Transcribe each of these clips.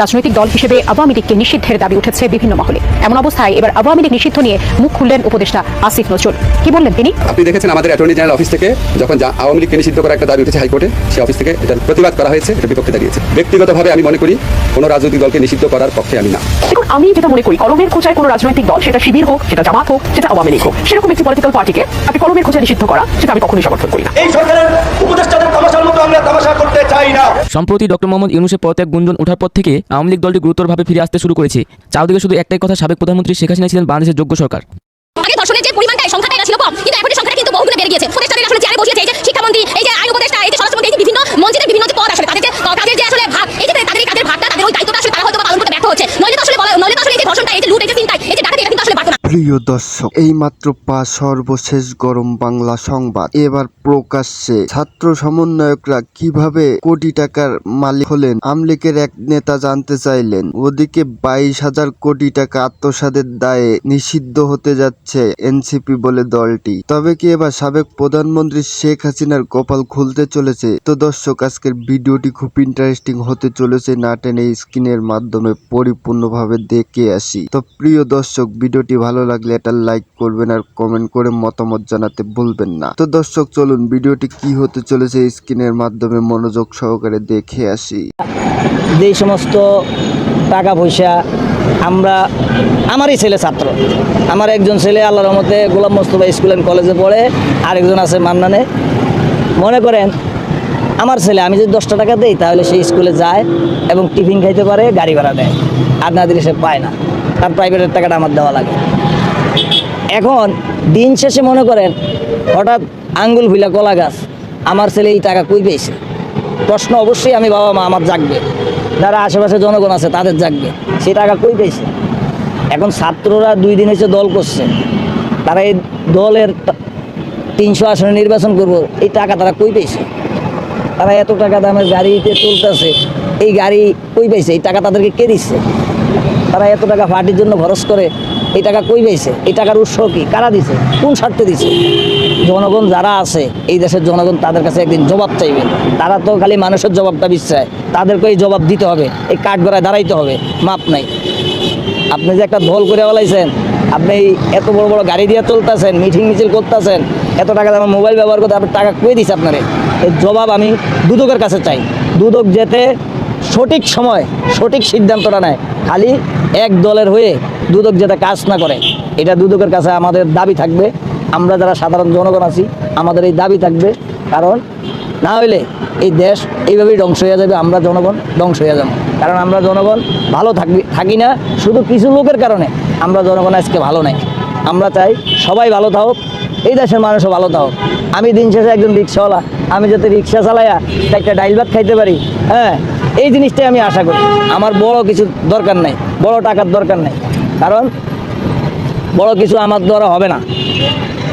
রাজনৈতিক দল হিসেবে আওয়ামী লীগকে নিষিদ্ধের দাবি উঠেছে বিভিন্ন মহলে। এমন অবস্থায় এবার আওয়ামী লীগ নিষিদ্ধ নিয়ে মুখ খুললেন উপদেষ্টা আসিফ নজরুল। কি বললেন তিনি? আপনি দেখেছেন আমাদের অ্যাটর্নি জেনারেল অফিস থেকে যখন আওয়ামী লীগকে নিষিদ্ধ করার একটা দাবি উঠেছে হাইকোর্টে, সেই অফিস থেকে এটার প্রতিবাদ করা হয়েছে, এটার বিপক্ষে দাঁড়িয়েছে। ব্যক্তিগতভাবে আমি মনে করি কোনো রাজনৈতিক দলকে নিষিদ্ধ করার পক্ষে আমি না। দেখুন, আমি যেটা মনে করি, কলমের খোঁচায় কোনো রাজনৈতিক দল, সেটা শিবির হোক, সেটা জামাত হোক, সেটা আওয়ামী লীগ হোক, সেরকম একটি পলিটিক্যাল পার্টিকে আপনি কলমের খোঁচায় নিষিদ্ধ করা, সেটা আমি কখনোই সমর্থন করি না। এই সরকারের উপদেষ্টাদের তামাশার মতো আমরা তামাশা করতে চাই না। সম্প্রতি ডক্টর মোহাম্মদ ইউনূসের পদত্যাগ গুঞ্জন ওঠার পর থেকে আওয়ামী লীগ দলটি গুরুতরভাবে ফিরে আসতে শুরু করেছে। চারদিকে শুধু একটাই কথা, সাবেক প্রধানমন্ত্রী শেখ হাসিনা ছিলেন বাংলাদেশের যোগ্য সরকার। আগে ধর্ষণের যে পরিমাণটা সংখ্যাটা এটা ছিল কম, কিন্তু এখন সংখ্যাটা কিন্তু বহুগুণে বেড়ে গিয়েছে। উপদেষ্টাদের আসলে চেয়ারে বসিয়েছে, এই যে শিক্ষামন্ত্রী, এই যে আইন উপদেষ্টা, এই যে স্বরাষ্ট্রমন্ত্রী, এই যে বিভিন্ন মন্ত্রীদের বিভিন্ন যে পদ আসলে তাদের যে কাজের যে আসলে ভাগ, এই যে তাদের এই কাজের ভাগটা, তাদের ওই দায়িত্বটা আসলে তারা হয়তো পালন করতে ব্যর্থ হচ্ছে। নইলে তো আসলে এই যে ধর্ষণটা, এই যে লুট, এই যে চিন্তায়, এই যে ডাকাতি, এটা কিন্তু আসলে বাড়তো না। প্রিয় দর্শক, এইমাত্র পাওয়া সর্বশেষ গরম বাংলা সংবাদ। এবার প্রকাশ্যে ছাত্র সমন্বয়করা কিভাবে কোটি টাকার মালিক হলেন আওয়ামী লীগের এক নেতা জানতে চাইলেন। ওদিকে 22,000 কোটি টাকা আত্মসাতের দায়ে নিষিদ্ধ হতে যাচ্ছে এনসিপি বলে দলটি। তবে কি এবার সাবেক প্রধানমন্ত্রী শেখ হাসিনার কপাল খুলতে চলেছে? তো দর্শক, আজকের ভিডিওটি খুব ইন্টারেস্টিং হতে চলেছে, না টেনে স্ক্রিনের মাধ্যমে পরিপূর্ণভাবে দেখে আসি। তো প্রিয় দর্শক, ভিডিওটি ভালো লাগলে এটা লাইক করবেন আর কমেন্ট করে মতামত জানাতে ভুলবেন না। তো দর্শক, চলুন ভিডিওটি কি হতে চলেছে স্ক্রিনের মাধ্যমে মনোযোগ সহকারে দেখে আসি। যে সমস্ত টাকা পয়সা আমারই ছেলে ছাত্র, আমার একজন ছেলে আল্লাহর রহমতে গোলাম মোস্তফা স্কুল অ্যান্ড কলেজে পড়ে, আরেকজন আছে মান্নানে। মনে করেন আমার ছেলে, আমি যদি 10টা টাকা দিই তাহলে সেই স্কুলে যায় এবং টিফিন খাইতে পারে, গাড়ি ভাড়া দেয়, আর না দিলে সে পায় না, তার প্রাইভেটের টাকাটা আমার দেওয়া লাগে। এখন দিন শেষে মনে করেন হঠাৎ আঙ্গুল ভিলা কলা গাছ, আমার ছেলে এই টাকা কই পেয়েছে? প্রশ্ন অবশ্যই আমি বাবা মা আমার জাগবে, যারা আশেপাশে জনগণ আছে তাদের জাগবে, সে টাকা কই পেয়েছে? এখন ছাত্ররা 2 দিন হয়েছে দল করছে, তারা এই দলের 300 আসনে নির্বাচন করবো, এই টাকা তারা কই পেয়েছে? তারা এত টাকা দামের গাড়িতে চলতেছে, এই গাড়ি কই পেয়েছে? এই টাকা তাদেরকে কে দিচ্ছে? তারা এত টাকা পার্টির জন্য খরচ করে, এই টাকা কই পেয়েছে? এই টাকার উৎস কি? কারা দিছে? কোন স্বার্থে দিছে? জনগণ যারা আছে, এই দেশের জনগণ তাদের কাছে একদিন জবাব চাইবে। তারা তো খালি মানুষের জবাবটা বিশ্বায়, তাদেরকে এই জবাব দিতে হবে, এই কাঠগড়ায় দাঁড়াইতে হবে, মাপ নাই। আপনি যে একটা দল করে বলাইছেন, আপনি এত বড় বড় গাড়ি দিয়ে চলতেছেন, মিটিং মিছিল করতেছেন, এত টাকা আমার মোবাইল ব্যবহার করতে, আপনার টাকা কই দিছে আপনারে? এর জবাব আমি দুদকের কাছে চাই। দুদক যেতে সঠিক সময় সঠিক সিদ্ধান্তটা নেয়, খালি এক দলের হয়ে দুদক যেটা কাজ না করে, এটা দুদকের কাছে আমাদের দাবি থাকবে। আমরা যারা সাধারণ জনগণ আছি, আমাদের এই দাবি থাকবে, কারণ না হইলে এই দেশ এইভাবেই ধ্বংস হয়ে যাবে, আমরা জনগণ ধ্বংস হয়ে যাব। কারণ আমরা জনগণ ভালো থাকি না, শুধু কিছু লোকের কারণে আমরা জনগণ আজকে ভালো নাই। আমরা চাই সবাই ভালো থাকুক, এই দেশের মানুষও ভালো থাকুক। আমি দিন শেষে একজন রিক্সাওয়ালা, আমি যাতে রিক্সা চালাইয়া একটা ডাইল ভাত খাইতে পারি, হ্যাঁ, এই জিনিসটাই আমি আশা করি। আমার বড় কিছু দরকার নাই, বড় টাকার দরকার নাই, কারণ বড় কিছু আমার দ্বারা হবে না।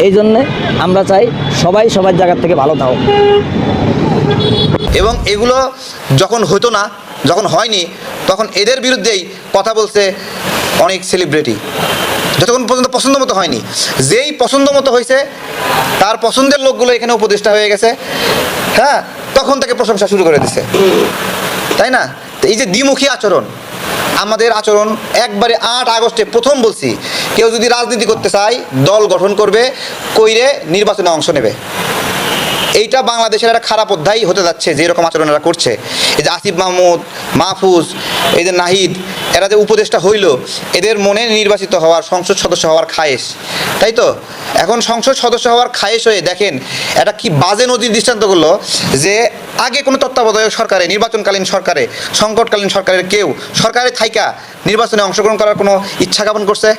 এই জন্যে আমরা চাই সবাই সবার জায়গার থেকে ভালো থাকুক। এবং এগুলো যখন হতো না, যখন হয়নি, তখন এদের বিরুদ্ধেই কথা বলছে অনেক সেলিব্রিটি, যতক্ষণ পর্যন্ত পছন্দ মতো হয়নি। যেই পছন্দ মতো হয়েছে, তার পছন্দের লোকগুলো এখানে উপদেষ্টা হয়ে গেছে, হ্যাঁ, তখন তাকে প্রশংসা শুরু করে দিছে, তাই না? তো এই যে দ্বিমুখী আচরণ, আমাদের আচরণ একবারে 8 আগস্টে প্রথম বলছি, কেউ যদি রাজনীতি করতে চায় দল গঠন করবে, কইরে নির্বাচনে অংশ নেবে। এইটা বাংলাদেশের একটা খারাপ অধ্যায় হতে যাচ্ছে, যেরকম আচরণ এরা করছে। এই যে আসিফ মাহমুদ, মাহফুজ, এই যে নাহিদ, এরা যে উপদেষ্টা হইল, এদের মনে নির্বাচিত হওয়ার, সংসদ সদস্য হওয়ার খায়েশ, তাই তো? এখন সংসদ সদস্য হওয়ার খায়েশ হয়ে দেখেন এটা কি বাজে নজির দৃষ্টান্ত করলো, যে আগে কোনো তত্ত্বাবধায়ক সরকারে, নির্বাচনকালীন সরকারে, সংকটকালীন সরকারের কেউ সরকারে থাইকা নির্বাচনে অংশগ্রহণ করার কোনো ইচ্ছা জ্ঞাপন করছে?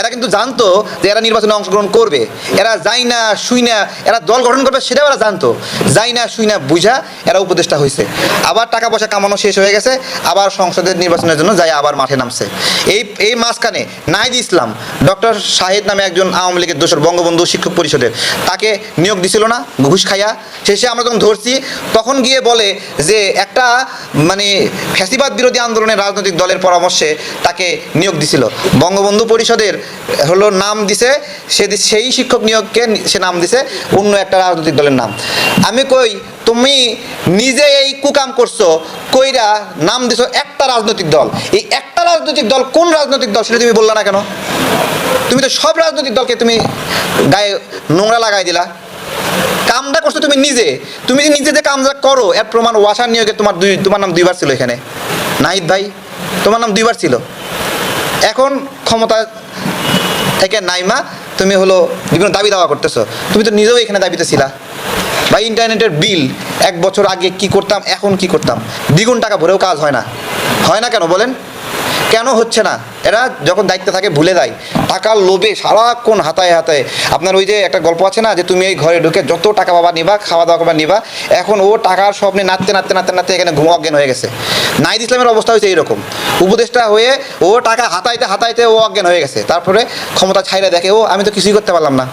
এরা কিন্তু জানতো যে এরা নির্বাচনে অংশগ্রহণ করবে, এরা যাই না শুই না এরা দল গঠন করবে, সেটাও এরা জানতো, যাই না শুই না বুঝা এরা উপদেষ্টা হয়েছে। আবার টাকা পয়সা কামানো শেষ হয়ে গেছে, আবার সংসদের নির্বাচনের জন্য যাই আবার মাঠে নামছে। এই মাঝখানে নাহিদ ইসলাম, ডক্টর শাহিদ নামে একজন আওয়ামী লীগের দোসর, বঙ্গবন্ধু শিক্ষক পরিষদের, তাকে নিয়োগ দিছিল না ঘুষ খাইয়া? শেষে আমরা যখন ধরছি, তখন গিয়ে বলে যে একটা মানে ফ্যাসিবাদ বিরোধী আন্দোলনের রাজনৈতিক দলের পরামর্শে তাকে নিয়োগ দিছিল। বঙ্গবন্ধু পরিষদের হলো নাম দিছে, সেই শিক্ষক নিয়োগকে সে নাম দিছে অন্য একটা রাজনৈতিক দলের নাম। আমি কই তুমি নিজে এই কুকাম করছো, কইরা নাম দিছো একটা রাজনৈতিক দল। এই একটা রাজনৈতিক দল কোন রাজনৈতিক দল সেটা তুমি বললা না কেন? তুমি তো সব রাজনৈতিক দলকে তুমি গায়ে নোংরা লাগাই দিলা। কামটা করছো তুমি নিজে। তুমি যে নিজে যে কামটা করো এর প্রমাণ ওয়াসার নিয়োগে তোমার নাম 2বার ছিল এখানে। নাহিদ ভাই, তোমার নাম 2বার ছিল। এখন ক্ষমতা থেকে নাইমা তুমি হলো বিভিন্ন দাবি দাওয়া করতেছো। তুমি তো নিজেও এখানে দাবিতে ছিলা। বা ইন্টারনেটের বিল 1 বছর আগে কি করতাম, এখন কি করতাম, দ্বিগুণ টাকা ভরেও কাজ হয় না। হয় না কেন বলেন? কেন হচ্ছে না? এরা যখন দায়িত্বে থাকে ভুলে যায়, টাকার লোভে সারাক্ষণ হাতায় হাতায়। আপনার ওই যে একটা গল্প আছে না, যে তুমি এই ঘরে ঢুকে যত টাকা বাবা নিবা, খাওয়া দাওয়া করবা নিবা, এখন ও টাকার স্বপ্নে নাচতে নাচতে নাচতে নাচতে এখানে ঘুম অজ্ঞান হয়ে গেছে। নাহিদ ইসলামের অবস্থা হয়েছে এইরকম, উপদেষ্টা হয়ে ও টাকা হাতাইতে হাতাইতে ও অজ্ঞান হয়ে গেছে। তারপরে ক্ষমতা ছাইরা দেখে ও আমি তো কিছুই করতে পারলাম না।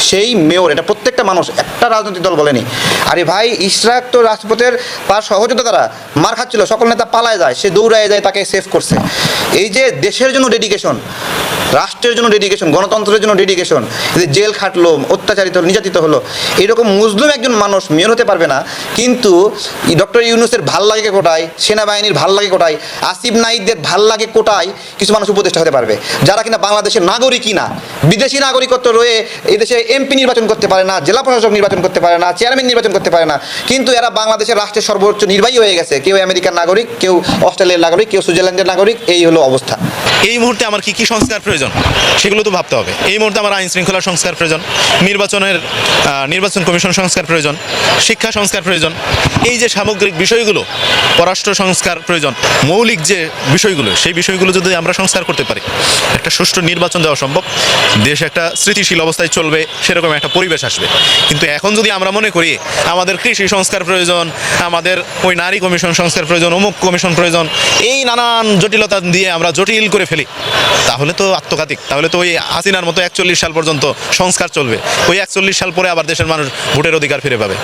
সেই মেয়র, এটা প্রত্যেকটা মানুষ, একটা রাজনৈতিক দল বলেনি। আরে ভাই, ইশরাক তো রাজপথের তার সহযোগিতা দ্বারা মার খাচ্ছিল, সকল নেতা পালায় যায়, সে দৌড়ায় যায়, তাকে সেভ করছে। এই যে দেশের জন্য ডেডিকেশন, রাষ্ট্রের জন্য ডেডিকেশন, গণতন্ত্রের জন্য ডেডিকেশন, যে জেল খাটলো, অত্যাচারিত নির্যাতিত হলো, এরকম মুসলিম একজন মানুষ মেয়র হতে পারবে না। কিন্তু ডক্টর ইউনূসের ভাল লাগে কোটায়, সেনাবাহিনীর ভাল লাগে কোটায়, আসিফ নাহিদের ভাল লাগে কোটায় কিছু মানুষ উপদেষ্টা হতে পারবে, যারা কিনা বাংলাদেশের নাগরিকই না, বিদেশি নাগরিকত্ব রয়ে এই দেশে এমপি নির্বাচন করতে পারে না, জেলা প্রশাসক নির্বাচন করতে পারে না, চেয়ারম্যান নির্বাচন করতে পারে না, কিন্তু এরা বাংলাদেশের রাষ্ট্রের সর্বোচ্চ নির্বাহী হয়ে গেছে। কেউ আমেরিকার নাগরিক, কেউ অস্ট্রেলিয়ার নাগরিক, কেউ সুইজারল্যান্ডের নাগরিক। এই হলো অবস্থা। এই মুহূর্তে আমার কি কি সংস্কার প্রয়োজন সেগুলো তো ভাবতে হবে। এই মুহূর্তে আমার আইন শৃঙ্খলার সংস্কার প্রয়োজন, নির্বাচন কমিশন সংস্কার প্রয়োজন, শিক্ষা সংস্কার প্রয়োজন। এই যে সামগ্রিক বিষয়গুলো, পররাষ্ট্র সংস্কার প্রয়োজন, মৌলিক যে বিষয়গুলো, সেই বিষয়গুলো যদি আমরা সংস্কার করতে পারি, একটা সুষ্ঠু নির্বাচন দেওয়া সম্ভব, দেশ একটা স্থিতিশীল অবস্থায় চলবে, সেরকম একটা পরিবেশ আসবে। কিন্তু এখন যদি আমরা মনে করি আমাদের কৃষি সংস্কার প্রয়োজন, আমাদের ওই নারী কমিশন সংস্কার প্রয়োজন, অমুক কমিশন প্রয়োজন, এই নানান জটিলতা দিয়ে আমরা জটিল করে ফেলি, তাহলে তো আত্মঘাতিক। তাহলে তো ওই হাসিনার মতো 41 সাল পর্যন্ত সংস্কার চলবে। ওই 41 সাল পরে আবার দেশের মানুষ ভোটের অধিকার ফিরে পাবে।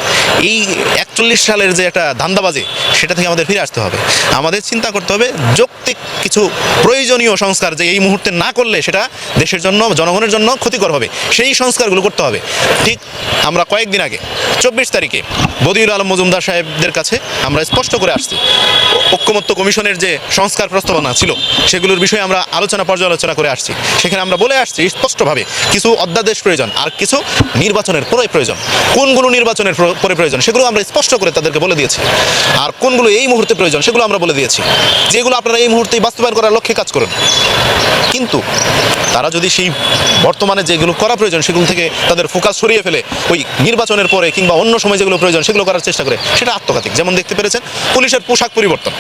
এই 41 সালের যে একটা ধান্দাবাজি, সেটা থেকে আমাদের ফিরে আসতে হবে। আমাদের চিন্তা করতে হবে যৌক্তিক কিছু প্রয়োজনীয় সংস্কার, যে এই মুহূর্তে না করলে সেটা দেশের জন্য, জনগণের জন্য ক্ষতিকর হবে, সেই সংস্কারগুলো করতে হবে। ঠিক আমরা কয়েকদিন আগে 24 তারিখে বদিউল আলম মজুমদার সাহেবদের কাছে আমরা স্পষ্ট করে আসছি, ঐক্যমত্য কমিশনের যে সংস্কার প্রস্তাবনা ছিল সেগুলোর বিষয়ে আমরা পর্যালোচনা করে আসছি। সেখানে আমরা বলে আসছি স্পষ্টভাবে কিছু অধ্যাদেশ প্রয়োজন, আর কিছু নির্বাচনের পরে প্রয়োজন। কোনগুলো নির্বাচনের পরে প্রয়োজন সেগুলো আমরা স্পষ্ট করে তাদেরকে বলে দিয়েছি, আর কোনগুলো এই মুহূর্তে প্রয়োজন সেগুলো আমরা বলে দিয়েছি, যেগুলো আপনারা এই মুহূর্তেই বাস্তবায়ন করার লক্ষ্যে কাজ করুন। কিন্তু তারা যদি সেই বর্তমানে যেগুলো করা প্রয়োজন সেগুলো থেকে তাদের ফোকাস সরিয়ে ফেলে ওই নির্বাচনের পরে কিংবা অন্য সময় যেগুলো প্রয়োজন সেগুলো করার চেষ্টা করে, সেটা আত্মঘাতিক। যেমন দেখতে পেরেছেন পুলিশের পোশাক পরিবর্তন,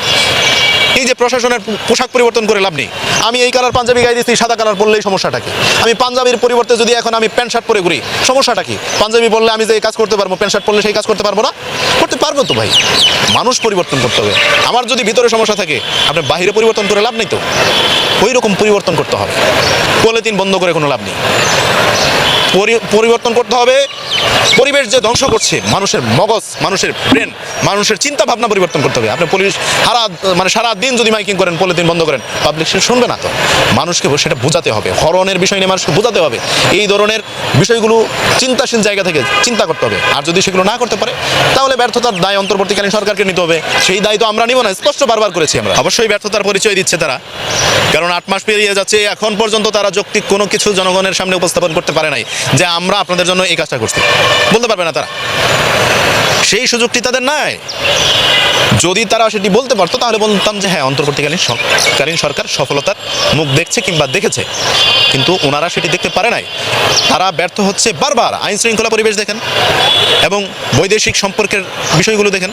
এই যে প্রশাসনের পোশাক পরিবর্তন করে লাভ নেই। আমি এই কালার পাঞ্জাবি গায়ে দিচ্ছি, সাদা কালার পরলেই সমস্যাটা কি? আমি পাঞ্জাবির পরিবর্তে যদি এখন আমি প্যান্ট শার্ট পরে ঘুরি, সমস্যাটা কি? পাঞ্জাবি পরলে আমি যে কাজ করতে পারবো, প্যান্ট শার্ট পরলে সেই কাজ করতে পারবো না? করতে পারবো তো ভাই। মানুষ পরিবর্তন করতে হবে। আমার যদি ভিতরে সমস্যা থাকে, আপনি বাইরে পরিবর্তন করে লাভ নেই তো, ওই রকম পরিবর্তন করতে হবে। পলিথিন বন্ধ করে কোনো লাভ নেই, পরিবর্তন করতে হবে। পরিবেশ যে ধ্বংস করছে মানুষের মগজ, মানুষের ব্রেন, মানুষের চিন্তা ভাবনা পরিবর্তন করতে হবে। আপনি পুলিশ সারা দিন যদি মাইকিং করেন, পলিথিন বন্ধ করেন, পাবলিক সেটা শুনবে না তো। মানুষকে সেটা বোঝাতে হবে, হরণের বিষয় নিয়ে মানুষকে বোঝাতে হবে। এই ধরনের বিষয়গুলো চিন্তাশীল জায়গা থেকে চিন্তা করতে হবে। আর যদি সেগুলো না করতে পারে, তাহলে ব্যর্থতার দায় অন্তর্বর্তীকালীন সরকারকে নিতে হবে। সেই দায় তো আমরা নিব না, স্পষ্ট বারবার করেছি আমরা। অবশ্যই ব্যর্থতার পরিচয় দিচ্ছে তারা, কারণ 8 মাস পেরিয়ে যাচ্ছে, এখন পর্যন্ত তারা যৌক্তিক কোনো কিছু জনগণের সামনে উপস্থাপন করতে পারে নাই যে আমরা আপনাদের জন্য এই কাজটা করছি। বলতে পারবে না তারা, সেই সুযোগটি তাদের নাই। যদি তারা সেটি বলতে পারতো তাহলে বলতাম যে হ্যাঁ, অন্তর্বর্তীকালীন সরকার সফলতার মুখ দেখছে কিংবা দেখেছে, কিন্তু ওনারা সেটি দেখতে পারে নাই। তারা ব্যর্থ হচ্ছে বারবার। আইন শৃঙ্খলা পরিবেশ দেখেন, এবং বৈদেশিক সম্পর্কের বিষয়গুলো দেখেন,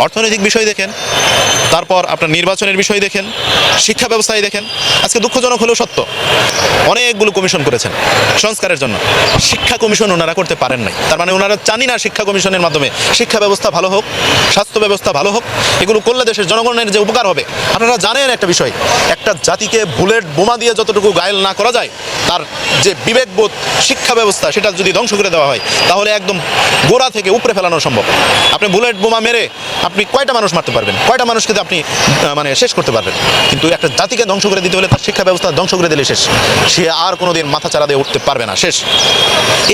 অর্থনৈতিক বিষয় দেখেন, তারপর আপনার নির্বাচনের বিষয় দেখেন, শিক্ষা ব্যবস্থায় দেখেন। আজকে দুঃখজনক হলেও সত্য, অনেকগুলো কমিশন করেছেন সংস্কারের জন্য, শিক্ষা কমিশন ওনারা করতে পারেন নাই। তার মানে ওনারা চানি না শিক্ষা কমিশনের মাধ্যমে শিক্ষা ব্যবস্থা ভালো হোক, স্বাস্থ্য ব্যবস্থা ভালো হোক, হোক, এগুলো করলে দেশের জনগণের যে উপকার হবে। আপনারা জানেন একটা বিষয়, একটা জাতিকে বুলেট বোমা দিয়ে যতটুকু ঘায়েল না করা যায়, তার যে বিবেকবোধ, শিক্ষা ব্যবস্থা, সেটা যদি ধ্বংস করে দেওয়া হয় তাহলে একদম গোড়া থেকে উপরে ফেলানো সম্ভব। আপনি বুলেট বোমা মেরে আপনি কয়টা মানুষ মারতে পারবেন, কয়টা মানুষকে আপনি মানে শেষ করতে পারবেন, কিন্তু একটা জাতিকে ধ্বংস করে দিতে হলে তার শিক্ষা ব্যবস্থা ধ্বংস করে দিলে শেষ, সে আর কোনোদিন মাথা চারা দিয়ে উঠতে পারবে না, শেষ।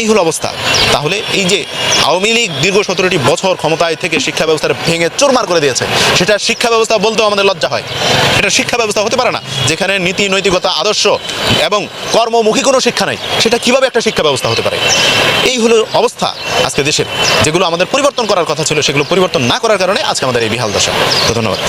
এই হলো অবস্থা। তাহলে এই যে আওয়ামী লীগ দীর্ঘ 17টি বছর ক্ষমতায় থেকে শিক্ষা ব্যবস্থাটা ভেঙে চুরমার করে দিয়েছে, সেটা শিক্ষা ব্যবস্থা বলতেও আমাদের লজ্জা হয়। এটা শিক্ষা ব্যবস্থা হতে পারে না যেখানে নীতি, নৈতিকতা, আদর্শ এবং কর্মমুখী কোনো শিক্ষা নাই। সেটা কিভাবে একটা শিক্ষা ব্যবস্থা হতে পারে? এই হলো অবস্থা আজকে দেশের, যেগুলো আমাদের পরিবর্তন করার কথা ছিল সেগুলো পরিবর্তন না করার কারণে আজকে আমাদের এই বিহাল দশা। তো ধন্যবাদ।